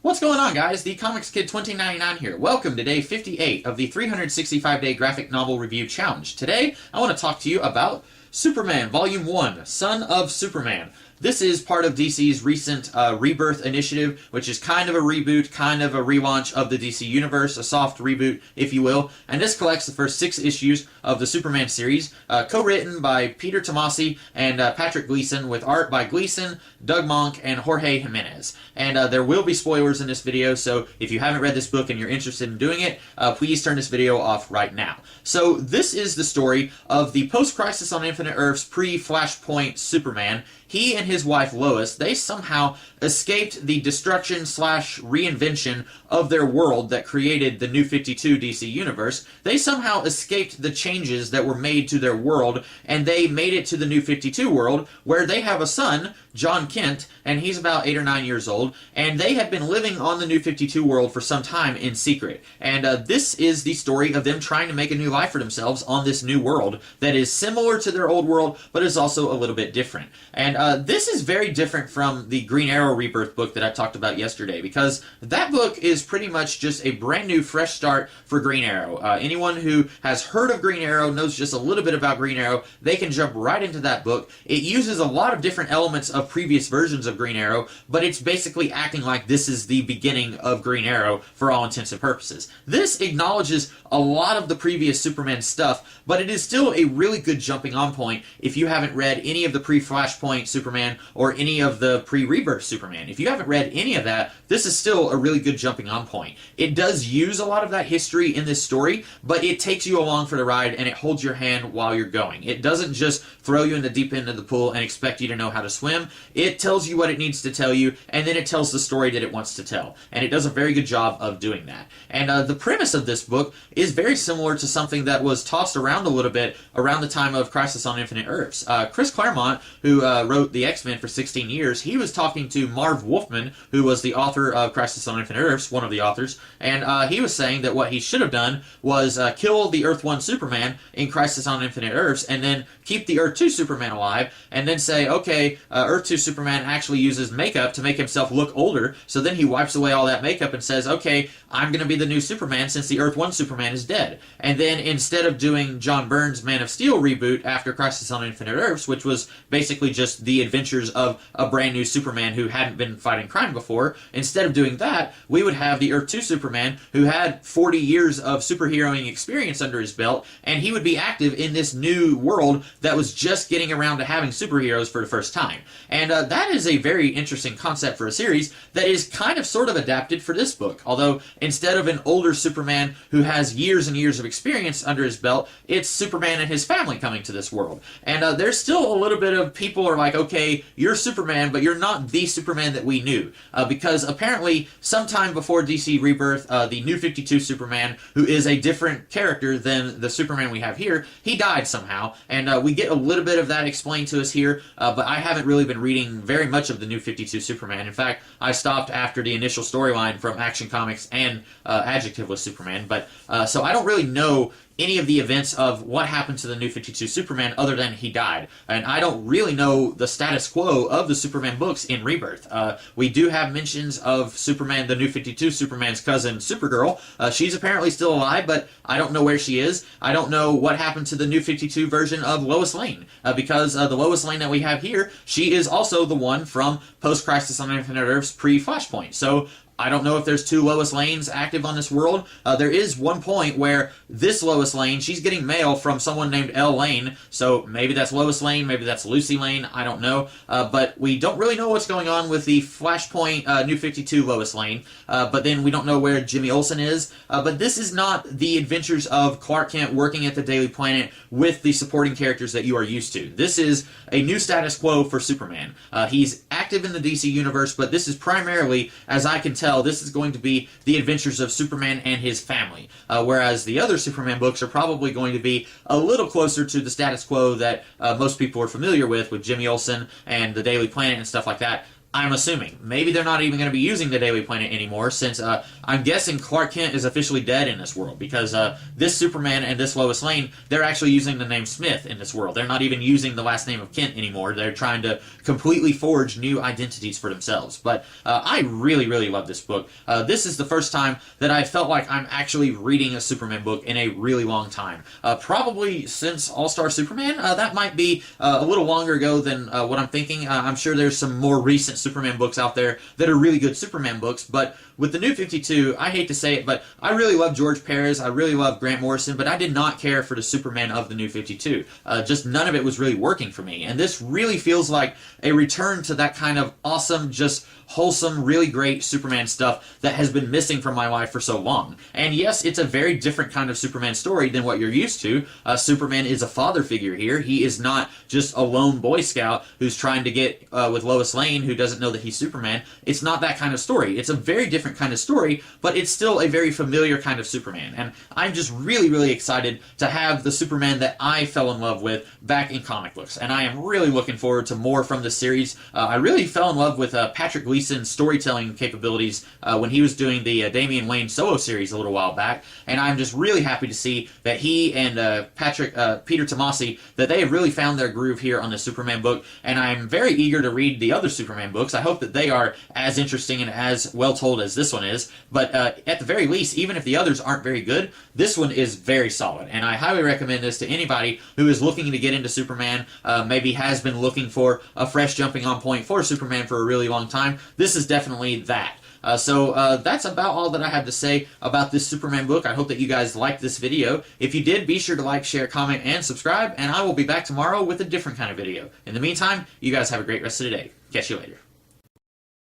What's going on, guys? The Comics Kid 2099 here. Welcome to day 58 of the 365-day graphic novel review challenge. Today, I want to talk to you about Superman Volume 1, Son of Superman. This is part of DC's recent Rebirth initiative, which is kind of a reboot, kind of a relaunch of the DC Universe, a soft reboot, if you will. And this collects the first 6 issues of the Superman series, co-written by Peter Tomasi and Patrick Gleason, with art by Gleason, Doug Monk, and Jorge Jimenez. And there will be spoilers in this video, so if you haven't read this book and you're interested in doing it, please turn this video off right now. So this is the story of the post-Crisis on Infinite Earths pre-Flashpoint Superman. He and his wife Lois, they somehow escaped the destruction slash reinvention of their world that created the New 52 DC Universe. They somehow escaped the changes that were made to their world, and they made it to the New 52 world, where they have a son, John Kent, and he's about 8 or 9 years old, and they have been living on the New 52 world for some time in secret. And this is the story of them trying to make a new life for themselves on this new world that is similar to their old world, but is also a little bit different. And this is very different from the Green Arrow Rebirth book that I talked about yesterday, because that book is pretty much just a brand new, fresh start for Green Arrow. Anyone who has heard of Green Arrow, knows just a little bit about Green Arrow, they can jump right into that book. It uses a lot of different elements of previous versions of Green Arrow, but it's basically acting like this is the beginning of Green Arrow for all intents and purposes. This acknowledges a lot of the previous Superman stuff, but it is still a really good jumping on point if you haven't read any of the pre-Flashpoint Superman or any of the pre-Rebirth Superman. If you haven't read any of that, this is still a really good jumping on point. It does use a lot of that history in this story, but it takes you along for the ride and it holds your hand while you're going. It doesn't just throw you in the deep end of the pool and expect you to know how to swim. It tells you what it needs to tell you, and then it tells the story that it wants to tell. And it does a very good job of doing that. And the premise of this book is very similar to something that was tossed around a little bit around the time of Crisis on Infinite Earths. Chris Claremont, who wrote the X-Men for 16 years, he was talking to Marv Wolfman, who was the author of Crisis on Infinite Earths, one of the authors, and he was saying that what he should have done was kill the Earth 1 Superman in Crisis on Infinite Earths, and then keep the Earth 2 Superman alive, and then say, okay, Earth 2 Superman actually uses makeup to make himself look older, so then he wipes away all that makeup and says, okay, I'm going to be the new Superman since the Earth 1 Superman is dead. And then instead of doing John Byrne's Man of Steel reboot after Crisis on Infinite Earths, which was basically just the adventures of a brand new Superman who hadn't been fighting crime before, instead of doing that, we would have the Earth 2 Superman who had 40 years of superheroing experience under his belt, and he would be active in this new world that was just getting around to having superheroes for the first time. And that is a very interesting concept for a series that is kind of sort of adapted for this book. Although instead of an older Superman who has years and years of experience under his belt, it's Superman and his family coming to this world. And there's still a little bit of people are like, okay, you're Superman, but you're not the Superman that we knew. Because apparently sometime before DC Rebirth, the New 52 Superman, who is a different character than the Superman we have here, he died somehow. And we get a little bit of that explained to us here, but I haven't really been reading very much of the New 52 Superman. In fact, I stopped after the initial storyline from Action Comics and Adjectiveless Superman, but so I don't really know any of the events of what happened to the New 52 Superman other than he died. And I don't really know the status quo of the Superman books in Rebirth. We do have mentions of Superman, the New 52 Superman's cousin, Supergirl. She's apparently still alive, but I don't know where she is. I don't know what happened to the New 52 version of Lois Lane, because the Lois Lane that we have here, she is also the one from Post-Crisis on Infinite Earths pre-Flashpoint. So I don't know if there's 2 Lois Lanes active on this world. There is one point where this Lois Lane, she's getting mail from someone named L. Lane, so maybe that's Lois Lane, maybe that's Lucy Lane, I don't know. But we don't really know what's going on with the Flashpoint New 52 Lois Lane, but then we don't know where Jimmy Olsen is. But this is not the adventures of Clark Kent working at the Daily Planet with the supporting characters that you are used to. This is a new status quo for Superman. He's active in the DC Universe, but this is primarily, as I can tell, this is going to be the adventures of Superman and his family, whereas the other Superman books are probably going to be a little closer to the status quo that most people are familiar with Jimmy Olsen and the Daily Planet and stuff like that. I'm assuming. Maybe they're not even going to be using the Daily Planet anymore, since I'm guessing Clark Kent is officially dead in this world, because this Superman and this Lois Lane, they're actually using the name Smith in this world. They're not even using the last name of Kent anymore. They're trying to completely forge new identities for themselves. But I really, really love this book. This is the first time that I felt like I'm actually reading a Superman book in a really long time. Probably since All-Star Superman. That might be a little longer ago than what I'm thinking. I'm sure there's some more recent Superman books out there that are really good Superman books, but with the New 52, I hate to say it, but I really love George Perez, I really love Grant Morrison, but I did not care for the Superman of the New 52. Just none of it was really working for me, and this really feels like a return to that kind of awesome, just wholesome, really great Superman stuff that has been missing from my life for so long. And yes, it's a very different kind of Superman story than what you're used to. Superman is a father figure here. He is not just a lone Boy Scout who's trying to get with Lois Lane, who doesn't know that he's Superman. It's not that kind of story. It's a very different kind of story, but it's still a very familiar kind of Superman. And I'm just really, really excited to have the Superman that I fell in love with back in comic books. And I am really looking forward to more from this series. I really fell in love with Patrick Gleason's storytelling capabilities when he was doing the Damian Wayne solo series a little while back. And I'm just really happy to see that he and Peter Tomasi, that they have really found their groove here on the Superman book. And I'm very eager to read the other Superman books. I hope that they are as interesting and as well told as this one is. But at the very least, even if the others aren't very good, this one is very solid. And I highly recommend this to anybody who is looking to get into Superman, maybe has been looking for a fresh jumping on point for Superman for a really long time. This is definitely that. So that's about all that I have to say about this Superman book. I hope that you guys liked this video. If you did, be sure to like, share, comment, and subscribe, and I will be back tomorrow with a different kind of video. In the meantime, you guys have a great rest of the day. Catch you later.